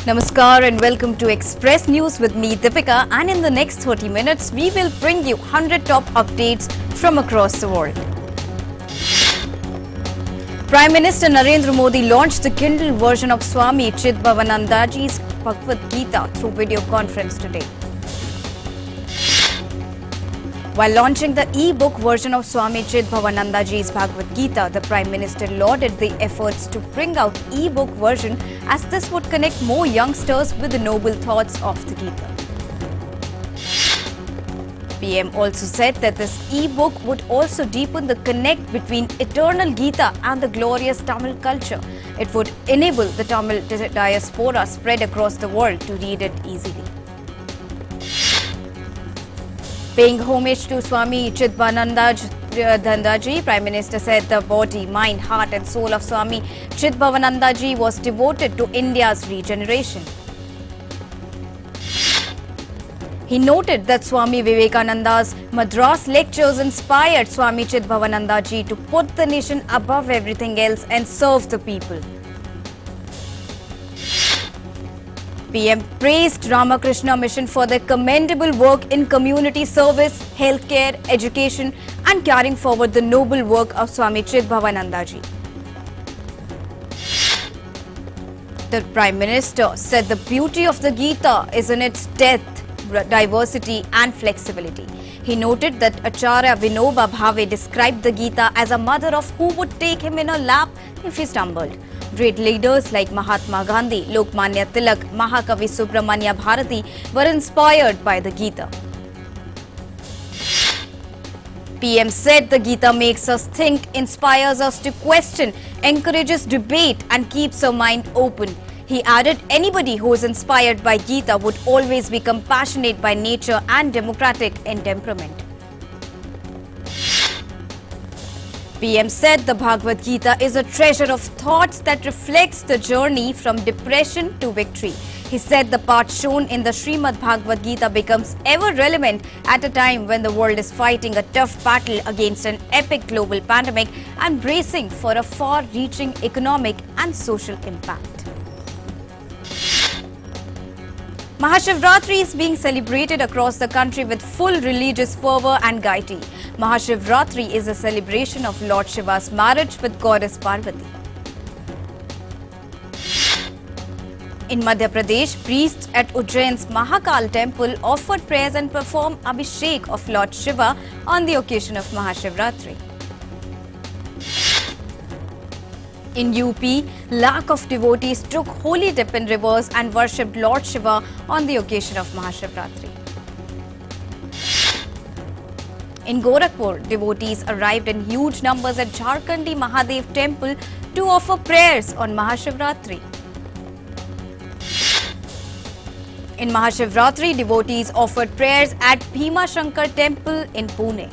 Namaskar and welcome to Express News with me Deepika, and in the next 30 minutes we will bring you 100 top updates from across the world. Prime Minister Narendra Modi launched the Kindle version of Swami Chidbhavanandaji's Bhagavad Gita through video conference today. While launching the e-book version of Swami Chidbhavanandaji's Bhagavad Gita, the Prime Minister lauded the efforts to bring out e-book version as this would connect more youngsters with the noble thoughts of the Gita. PM also said that this e-book would also deepen the connect between eternal Gita and the glorious Tamil culture. It would enable the Tamil diaspora spread across the world to read it easily. Paying homage to Swami Chidbhavanandaji, Prime Minister said the body, mind, heart and soul of Swami Chidbhavanandaji was devoted to India's regeneration. He noted that Swami Vivekananda's Madras lectures inspired Swami Chidbhavanandaji to put the nation above everything else and serve the people. PM praised Ramakrishna Mission for their commendable work in community service, healthcare, education and carrying forward the noble work of Swami Chidbhavanandaji. The Prime Minister said the beauty of the Gita is in its depth, diversity and flexibility. He noted that Acharya Vinoba Bhave described the Gita as a mother of who would take him in her lap if he stumbled. Great leaders like Mahatma Gandhi, Lokmanya Tilak, Mahakavi Subramanya Bharati were inspired by the Gita. PM said the Gita makes us think, inspires us to question, encourages debate and keeps our mind open. He added anybody who is inspired by Gita would always be compassionate by nature and democratic in temperament. PM said the Bhagavad Gita is a treasure of thoughts that reflects the journey from depression to victory. He said the path shown in the Srimad Bhagavad Gita becomes ever relevant at a time when the world is fighting a tough battle against an epic global pandemic and bracing for a far-reaching economic and social impact. MAHASHIVRATRI is being celebrated across the country with full religious fervour and gaiety. MAHASHIVRATRI is a celebration of Lord Shiva's marriage with Goddess Parvati. In Madhya Pradesh, priests at Ujjain's Mahakal temple offered prayers and performed Abhishek of Lord Shiva on the occasion of MAHASHIVRATRI. In UP, LAKH of devotees took holy dip in rivers and worshipped Lord Shiva on the occasion of MAHASHIVRATRI. In Gorakhpur, devotees arrived in huge numbers at Jharkhandi Mahadev temple to offer prayers on MAHASHIVRATRI. In MAHASHIVRATRI, devotees offered prayers at Bhima Shankar temple in Pune.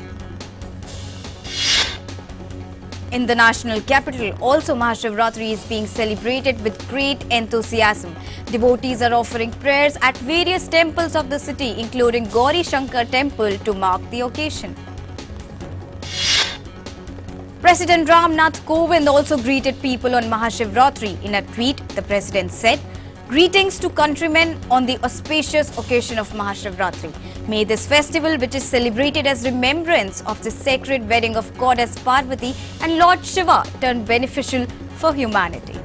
In the national capital, also MAHASHIVRATRI is being celebrated with great enthusiasm. Devotees are offering prayers at various temples of the city, including Gauri Shankar temple, to mark the occasion. President Ramnath Kovind also greeted people on MAHASHIVRATRI. In a tweet, the president said, "Greetings to countrymen on the auspicious occasion of MAHASHIVRATRI. May this festival, which is celebrated as remembrance of the sacred wedding of Goddess Parvati and Lord Shiva, turn beneficial for humanity."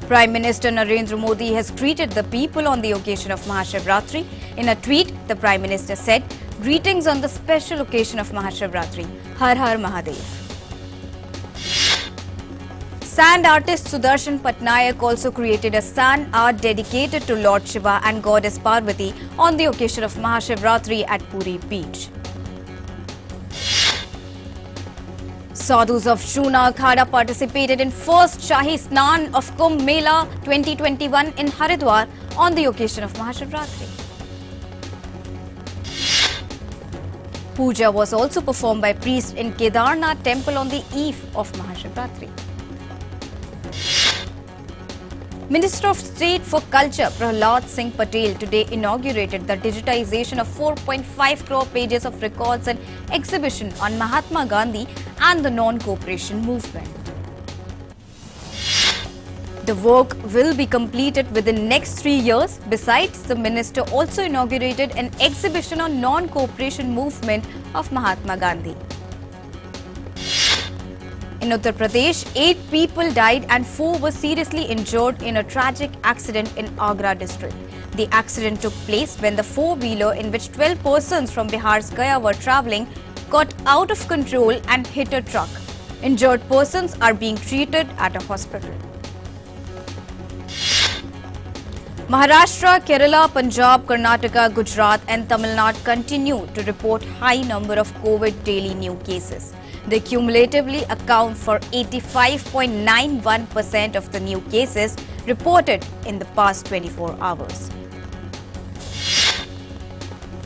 Prime Minister Narendra Modi has greeted the people on the occasion of MAHASHIVRATRI. In a tweet, the Prime Minister said, "Greetings on the special occasion of MAHASHIVRATRI. Har Har Mahadev." Sand artist SUDARSHAN PATNAIK also created a sand art dedicated to Lord Shiva and Goddess Parvati on the occasion of MAHASHIVRATRI at Puri beach. Sadhus of Shuna Akhada participated in first Shahi Snan of Kumbh Mela 2021 in Haridwar on the occasion of MAHASHIVRATRI. Puja was also performed by priests in Kedarnath temple on the eve of MAHASHIVRATRI. Minister of State for Culture Prahlad Singh Patel today inaugurated the digitization of 4.5 crore pages of records and exhibition on Mahatma Gandhi and the non-cooperation movement. The work will be completed within next 3 years. Besides, the minister also inaugurated an exhibition on non-cooperation movement of Mahatma Gandhi. In Uttar Pradesh, 8 people died and 4 were seriously injured in a tragic accident in Agra district. The accident took place when the four-wheeler in which 12 persons from Bihar's Gaya were travelling got out of control and hit a truck. Injured persons are being treated at a hospital. Maharashtra, Kerala, Punjab, Karnataka, Gujarat and Tamil Nadu continue to report high number of COVID daily new cases. They cumulatively account for 85.91% of the new cases reported in the past 24 hours.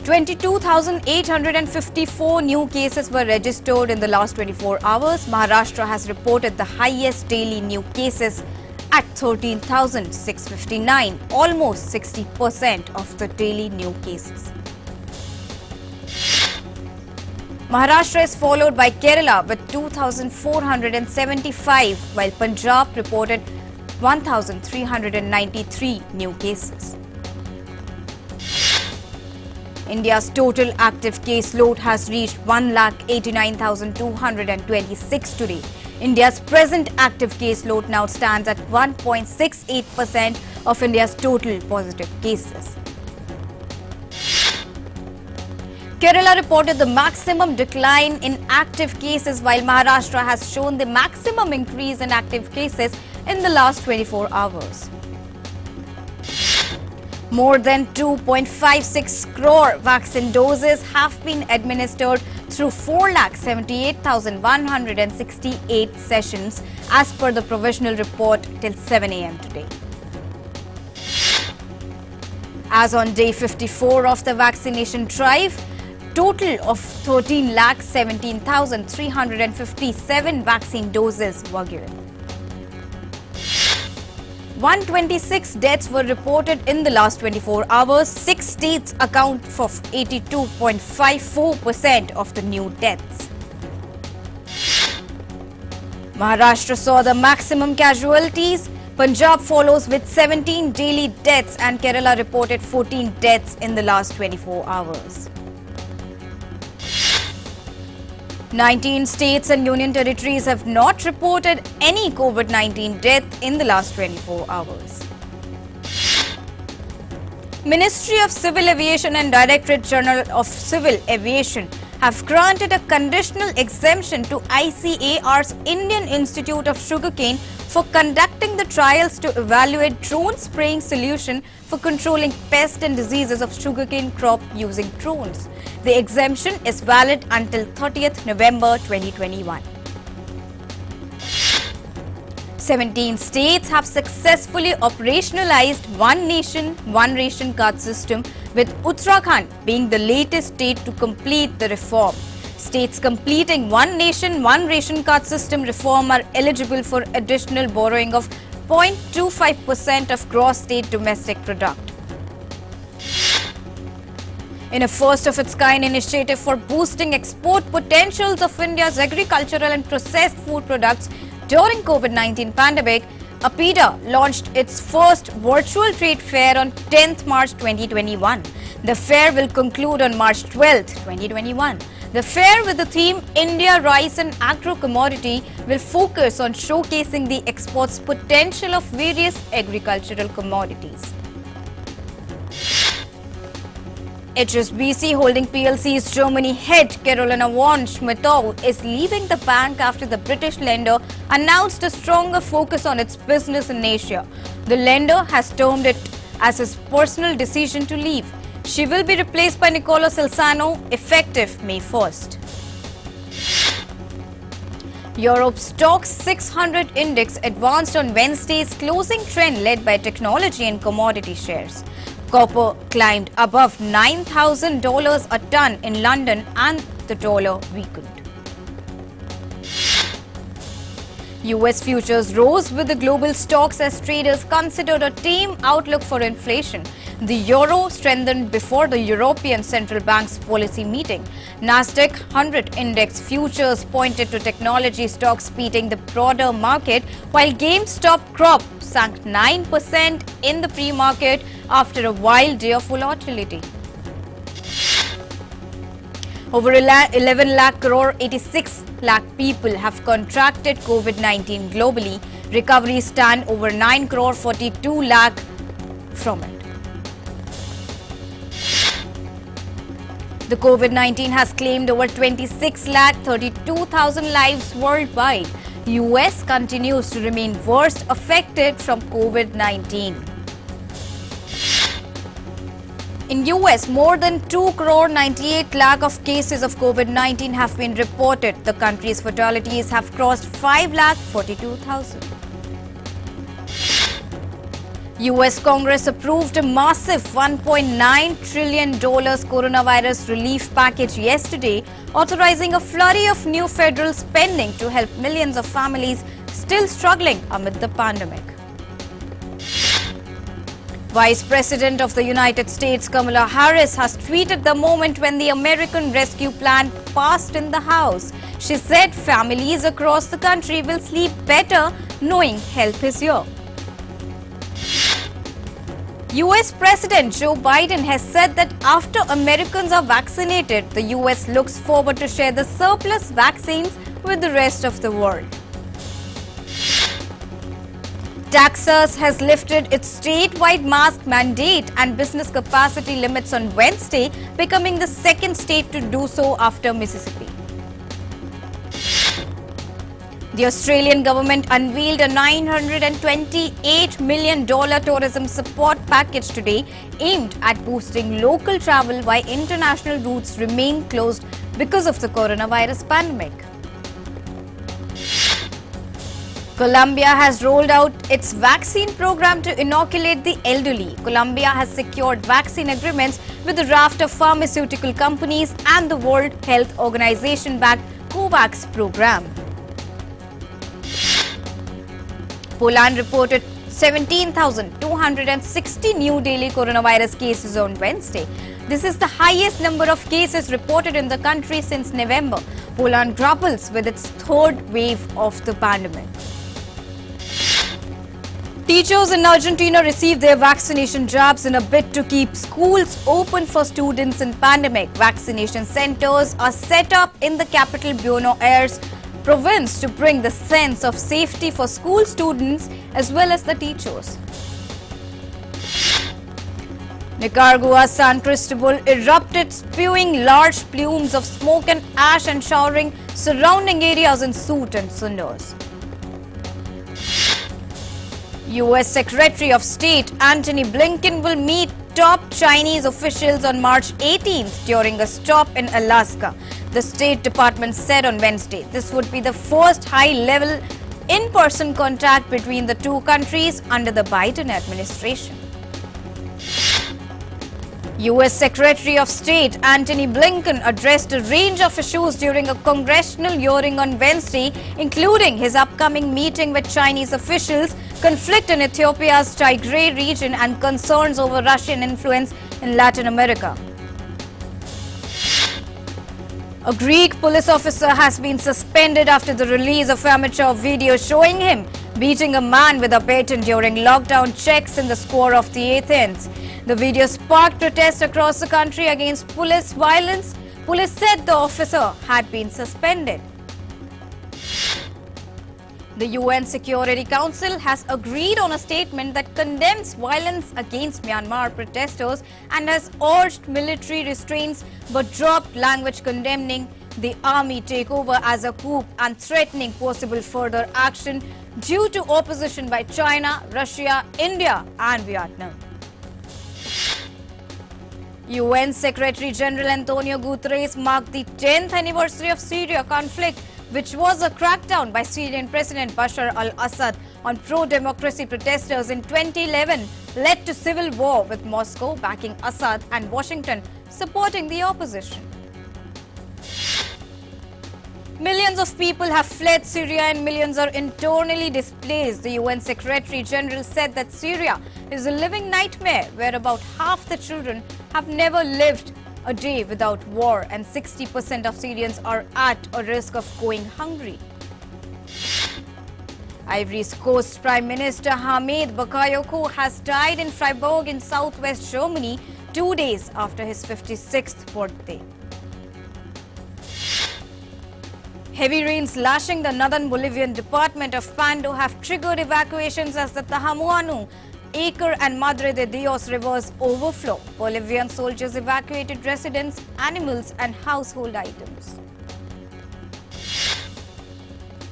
22,854 new cases were registered in the last 24 hours. Maharashtra has reported the highest daily new cases at 13,659, almost 60% of the daily new cases. Maharashtra is followed by Kerala with 2,475, while Punjab reported 1,393 new cases. India's total active case load has reached 1,89,226 today. India's present active case load now stands at 1.68% of India's total positive cases. Kerala reported the maximum decline in active cases, while Maharashtra has shown the maximum increase in active cases in the last 24 hours. More than 2.56 crore vaccine doses have been administered through 4,78,168 sessions as per the provisional report till 7 a.m. today. As on day 54 of the vaccination drive, total of 13,17,357 vaccine doses were given. 126 deaths were reported in the last 24 hours. 6 states account for 82.54% of the new deaths. Maharashtra saw the maximum casualties. Punjab follows with 17 daily deaths and Kerala reported 14 deaths in the last 24 hours. 19 states and union territories have not reported any COVID-19 death in the last 24 hours. Ministry of Civil Aviation and Directorate General of Civil Aviation have granted a conditional exemption to ICAR's Indian Institute of Sugarcane for conducting the trials to evaluate drone spraying solution for controlling pests and diseases of sugarcane crop using drones. The exemption is valid until 30th November 2021. 17 states have successfully operationalized One Nation, One Ration Card system, with Uttarakhand being the latest state to complete the reform. States completing One Nation, One Ration Card system reform are eligible for additional borrowing of 0.25% of gross state domestic product. In a first-of-its-kind initiative for boosting export potentials of India's agricultural and processed food products during COVID-19 pandemic, APIDA launched its first virtual trade fair on 10th March 2021. The fair will conclude on March 12th, 2021. The fair, with the theme India, Rice and Agro-Commodity, will focus on showcasing the export's potential of various agricultural commodities. HSBC Holding PLC's Germany head Carolina von Schmidtau is leaving the bank after the British lender announced a stronger focus on its business in Asia. The lender has termed it as his personal decision to leave. She will be replaced by Nicola Salzano effective May 1st. Europe's Stoxx 600 index advanced on Wednesday's closing trend led by technology and commodity shares. Copper climbed above $9,000 a ton in London and the dollar weakened. US futures rose with the global stocks as traders considered a tame outlook for inflation. The euro strengthened before the European Central Bank's policy meeting. Nasdaq 100 index futures pointed to technology stocks beating the broader market, while GameStop Corp sank 9% in the pre-market after a wild day of volatility. Over 11 lakh crore, 86 lakh people have contracted COVID-19 globally. Recoveries stand over 9 crore 42 lakh from it. The COVID-19 has claimed over 26 lakh 32,000 lives worldwide. US continues to remain worst affected from COVID-19. In US, more than 2 crore 98 lakh of cases of COVID-19 have been reported. The country's fatalities have crossed 5 lakh 42,000. US Congress approved a massive $1.9 trillion coronavirus relief package yesterday, authorizing a flurry of new federal spending to help millions of families still struggling amid the pandemic. Vice President of the United States Kamala Harris has tweeted the moment when the American Rescue Plan passed in the House. She said families across the country will sleep better knowing help is here. US President Joe Biden has said that after Americans are vaccinated, the US looks forward to share the surplus vaccines with the rest of the world. Texas has lifted its statewide mask mandate and business capacity limits on Wednesday, becoming the second state to do so after Mississippi. The Australian government unveiled a $928 million tourism support package today, aimed at boosting local travel while international routes remain closed because of the coronavirus pandemic. Colombia has rolled out its vaccine program to inoculate the elderly. Colombia has secured vaccine agreements with a raft of pharmaceutical companies and the World Health Organization-backed COVAX program. Poland reported 17,260 new daily coronavirus cases on Wednesday. This is the highest number of cases reported in the country since November. Poland grapples with its third wave of the pandemic. Teachers in Argentina received their vaccination jabs in a bid to keep schools open for students in pandemic. Vaccination centers are set up in the capital Buenos Aires province to bring the sense of safety for school students as well as the teachers. Nicaragua's San Cristobal erupted, spewing large plumes of smoke and ash and showering surrounding areas in soot and cinders. U.S. Secretary of State Antony Blinken will meet top Chinese officials on March 18th during a stop in Alaska, the State Department said on Wednesday. This would be the first high-level in-person contact between the two countries under the Biden administration. U.S. Secretary of State Antony Blinken addressed a range of issues during a congressional hearing on Wednesday, including his upcoming meeting with Chinese officials, conflict in Ethiopia's Tigray region, and concerns over Russian influence in Latin America. A Greek police officer has been suspended after the release of amateur video showing him beating a man with a baton during lockdown checks in the square of the Athens. The video sparked protests across the country against police violence. Police said the officer had been suspended. The UN Security Council has agreed on a statement that condemns violence against Myanmar protesters and has urged military restraints but dropped language condemning the army takeover as a coup and threatening possible further action due to opposition by China, Russia, India and Vietnam. UN Secretary General Antonio Guterres marked the 10th anniversary of Syria conflict, which was a crackdown by Syrian President Bashar al-Assad on pro-democracy protesters in 2011, led to civil war with Moscow backing Assad and Washington supporting the opposition. Millions of people have fled Syria and millions are internally displaced. The UN Secretary General said that Syria is a living nightmare where about half the children have never lived a day without war and 60% of Syrians are at a risk of going hungry. Ivory Coast Prime Minister Hamid Bakayoko has died in Freiburg in southwest Germany 2 days after his 56th birthday. Heavy rains lashing the northern Bolivian department of Pando have triggered evacuations as the Tahamuanu, Acre and Madre de Dios rivers overflow. Bolivian soldiers evacuated residents, animals and household items.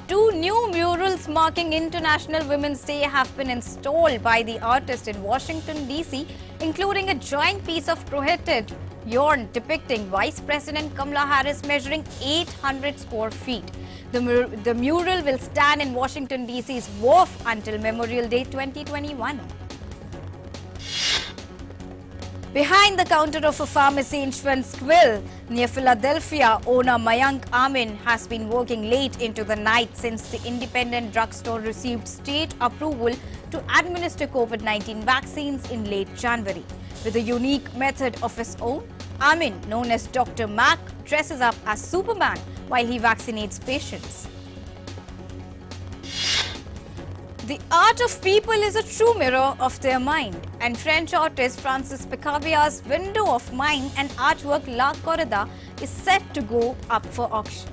Two new murals marking International Women's Day have been installed by the artist in Washington, D.C., including a giant piece of crochet yarn depicting Vice President Kamala Harris measuring 800 square feet. The mural will stand in Washington, D.C.'s wharf until Memorial Day 2021. Behind the counter of a pharmacy in Schwentzville, near Philadelphia, owner Mayank Amin has been working late into the night since the independent drugstore received state approval to administer COVID-19 vaccines in late January. With a unique method of his own, Amin, known as Dr. Mac, dresses up as Superman while he vaccinates patients. The art of people is a true mirror of their mind, and French artist Francis Picabier's window of mind and artwork LAKH is set to go up for auction.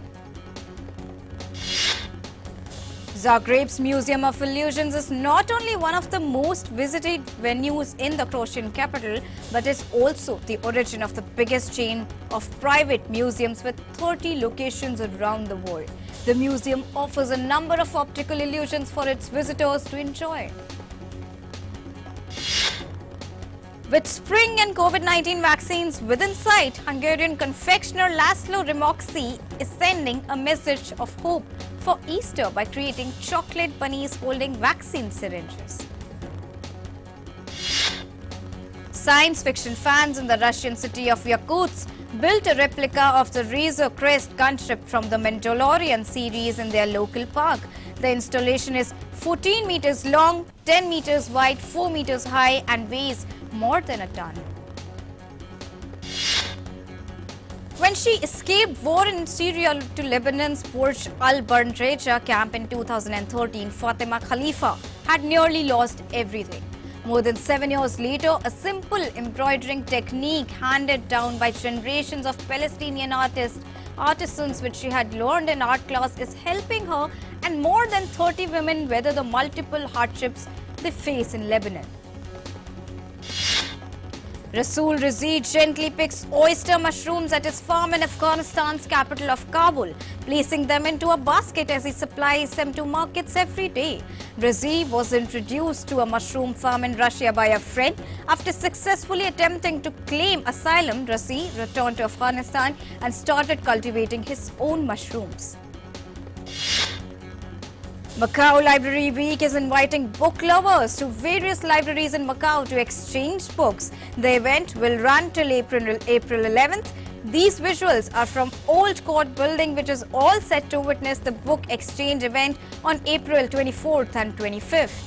Zagreb's Museum of Illusions is not only one of the most visited venues in the Croatian capital, but is also the origin of the biggest chain of private museums with 30 locations around the world. The museum offers a number of optical illusions for its visitors to enjoy. With spring and COVID-19 vaccines within sight, Hungarian confectioner Laszlo Ramoxi is sending a message of hope for Easter by creating chocolate bunnies holding vaccine syringes. Science fiction fans in the Russian city of Yakutsk built a replica of the Razor Crest gunship from the Mandalorian series in their local park. The installation is 14 meters long, 10 meters wide, 4 meters high and weighs more than a ton. When she escaped war in Syria to Lebanon's Burj al-Barnreja camp in 2013, Fatima Khalifa had nearly lost everything. More than 7 years later, a simple embroidering technique handed down by generations of Palestinian artisans which she had learned in art class is helping her and more than 30 women weather the multiple hardships they face in Lebanon. Rasool Razi gently picks oyster mushrooms at his farm in Afghanistan's capital of Kabul, placing them into a basket as he supplies them to markets every day. Razi was introduced to a mushroom farm in Russia by a friend. After successfully attempting to claim asylum, Razi returned to Afghanistan and started cultivating his own mushrooms. Macau Library Week is inviting book lovers to various libraries in Macau to exchange books. The event will run till April 11th. These visuals are from Old Court Building, which is all set to witness the book exchange event on April 24th and 25th.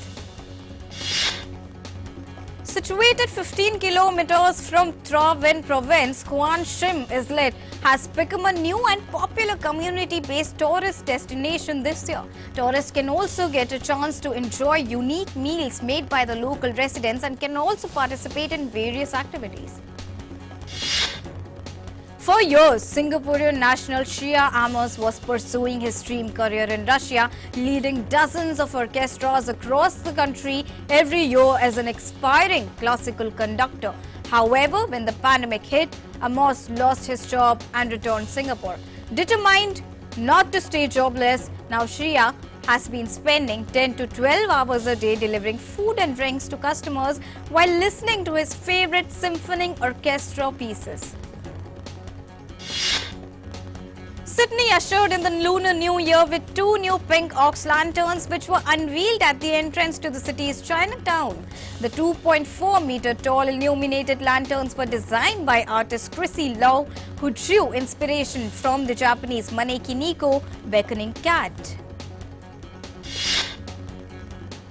Situated 15 kilometers from Tra-Vin province, Quan Shim Islet has become a new and popular community-based tourist destination this year. Tourists can also get a chance to enjoy unique meals made by the local residents and can also participate in various activities. For years, Singaporean national Shia Amos was pursuing his dream career in Russia, leading dozens of orchestras across the country every year as an aspiring classical conductor. However, when the pandemic hit, Amos lost his job and returned to Singapore. Determined not to stay jobless, now Shia has been spending 10 to 12 hours a day delivering food and drinks to customers while listening to his favorite symphony orchestra pieces. Sydney ushered in the Lunar New Year with 2 new pink ox lanterns which were unveiled at the entrance to the city's Chinatown. The 2.4-meter tall illuminated lanterns were designed by artist Chrissy Lau, who drew inspiration from the Japanese Maneki Neko beckoning cat.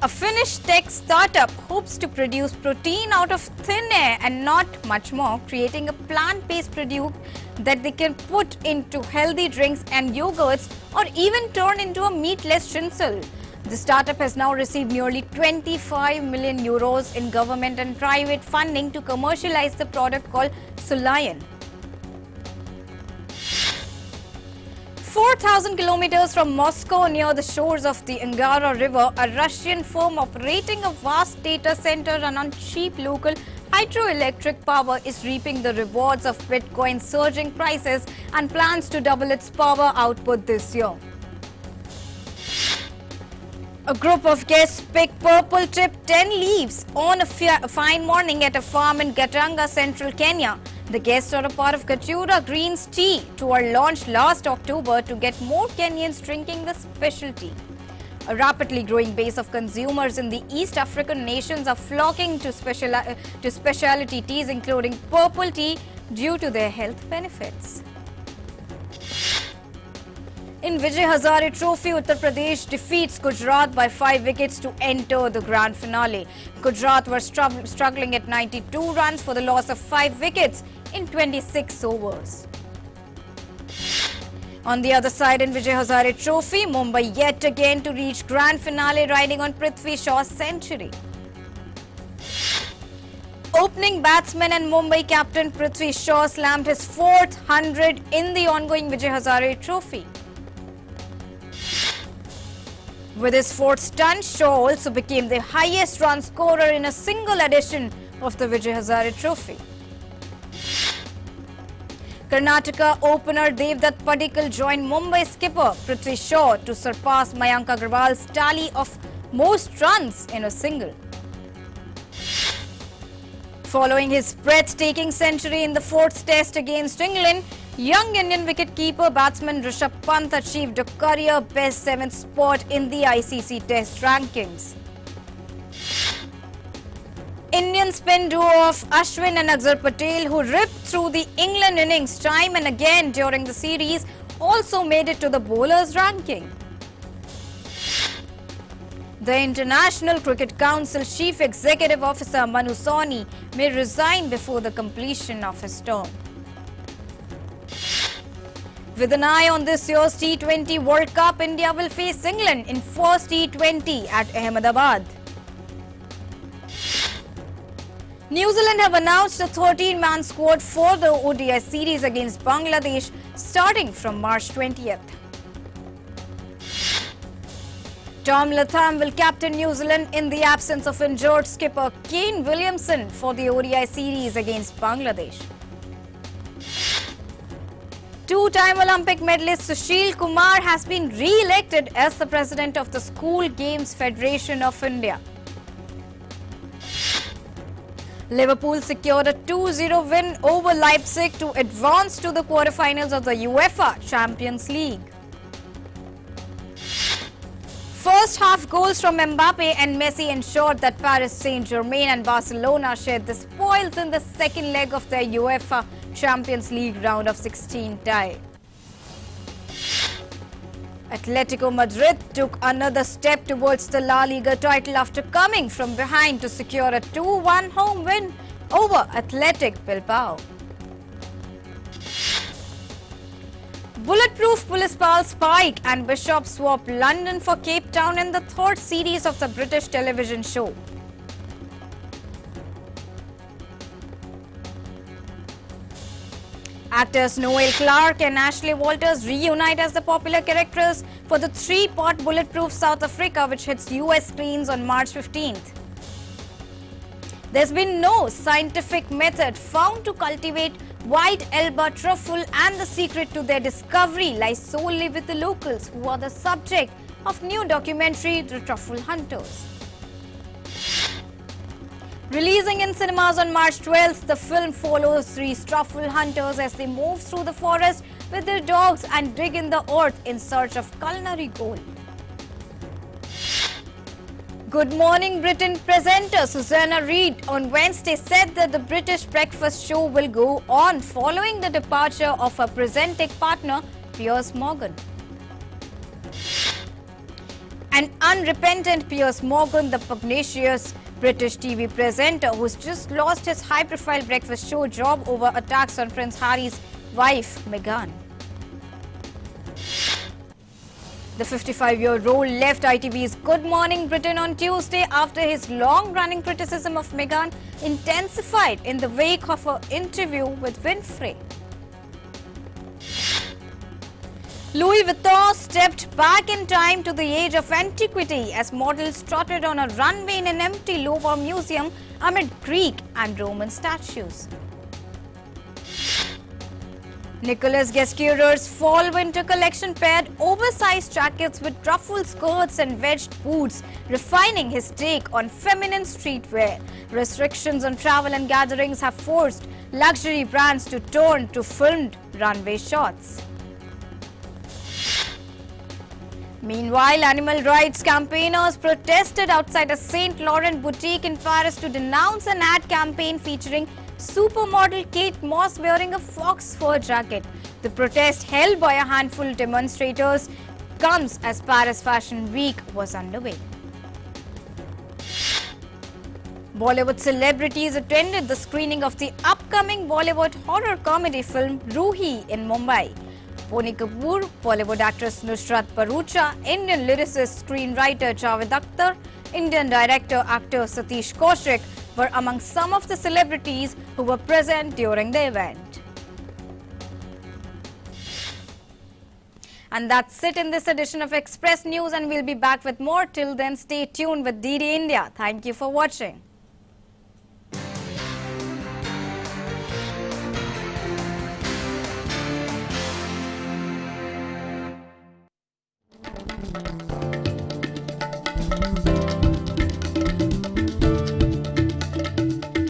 A Finnish tech startup hopes to produce protein out of thin air and not much more, creating a plant-based product that they can put into healthy drinks and yogurts or even turn into a meatless schnitzel. The startup has now received nearly 25 million euros in government and private funding to commercialize the product called SUDARSHAN. 4,000 kilometers from Moscow, near the shores of the Angara River, a Russian firm operating a vast data center run on cheap local hydroelectric power is reaping the rewards of Bitcoin's surging prices and plans to double its power output this year. A group of guests picked purple tip 10 leaves on a fine morning at a farm in Gatanga, central Kenya. The guests are a part of Gatura Green's tea tour launched last October to get more Kenyans drinking the specialty. A rapidly growing base of consumers in the East African nations are flocking to specialty teas, including purple tea, due to their health benefits. In Vijay Hazare Trophy, Uttar Pradesh defeats Gujarat by 5 wickets to enter the grand finale. Gujarat were struggling at 92 runs for the loss of 5 wickets in 26 overs. On the other side, in Vijay Hazare Trophy, Mumbai yet again to reach grand finale riding on Prithvi Shaw's century. Opening batsman and Mumbai captain Prithvi Shaw slammed his 4th 100 in the ongoing Vijay Hazare Trophy. With his 4th stunt, Shaw also became the highest run scorer in a single edition of the Vijay Hazare Trophy. Karnataka opener Devdutt Padikkal joined Mumbai skipper Prithvi Shaw to surpass Mayank Agarwal's tally of most runs in a single. Following his breathtaking century in the 4th test against England, young Indian wicket-keeper batsman Rishabh Pant achieved a career-best 7th spot in the ICC Test rankings. Indian spin duo of Ashwin and Akshar Patel, who ripped through the England innings time and again during the series, also made it to the bowlers' ranking. The International Cricket Council Chief Executive Officer Manu Sawhney may resign before the completion of his term. With an eye on this year's T20 World Cup, India will face England in first T20 at Ahmedabad. New Zealand have announced a 13-man squad for the ODI series against Bangladesh starting from March 20th. Tom Latham will captain New Zealand in the absence of injured skipper Kane Williamson for the ODI series against Bangladesh. Two-time Olympic medalist Sushil Kumar has been re-elected as the president of the School Games Federation of India. Liverpool secured a 2-0 win over Leipzig to advance to the quarterfinals of the UEFA Champions League. First half goals from Mbappe and Messi ensured that Paris Saint-Germain and Barcelona shared the spoils in the second leg of their UEFA Champions League round of 16 tie. Atletico Madrid took another step towards the La Liga title after coming from behind to secure a 2-1 home win over Athletic Bilbao. Bulletproof police pal Spike and Bishop swap London for Cape Town in the 3rd series of the British television show. Actors Noel Clarke and Ashley Walters reunite as the popular characters for the 3-part Bulletproof South Africa, which hits US screens on March 15th. There's been no scientific method found to cultivate white Elba truffle, and the secret to their discovery lies solely with the locals, who are the subject of new documentary The Truffle Hunters. Releasing in cinemas on March 12th, the film follows 3 truffle hunters as they move through the forest with their dogs and dig in the earth in search of culinary gold. Good Morning Britain presenter Susanna Reid on Wednesday said that the British breakfast show will go on following the departure of her presenting partner Piers Morgan. An unrepentant Piers Morgan, the pugnacious British TV presenter who's just lost his high-profile breakfast show job over attacks on Prince Harry's wife, Meghan. The 55-year-old left ITV's Good Morning Britain on Tuesday after his long-running criticism of Meghan intensified in the wake of her interview with Winfrey. Louis Vuitton stepped back in time to the age of antiquity as models trotted on a runway in an empty Louvre museum amid Greek and Roman statues. Nicolas Guesquier's fall-winter collection paired oversized jackets with ruffled skirts and wedged boots, refining his take on feminine streetwear. Restrictions on travel and gatherings have forced luxury brands to turn to filmed runway shots. Meanwhile, animal rights campaigners protested outside a Saint Laurent boutique in Paris to denounce an ad campaign featuring supermodel Kate Moss wearing a fox fur jacket. The protest, held by a handful of demonstrators, comes as Paris Fashion Week was underway. Bollywood celebrities attended the screening of the upcoming Bollywood horror comedy film Ruhi in Mumbai. Bonnie Kapoor, Bollywood actress Nusrat Bharucha, Indian lyricist screenwriter Javed Akhtar, Indian director-actor Satish Kaushik were among some of the celebrities who were present during the event. And that's it in this edition of Express News, and we'll be back with more. Till then, stay tuned with DD India. Thank you for watching.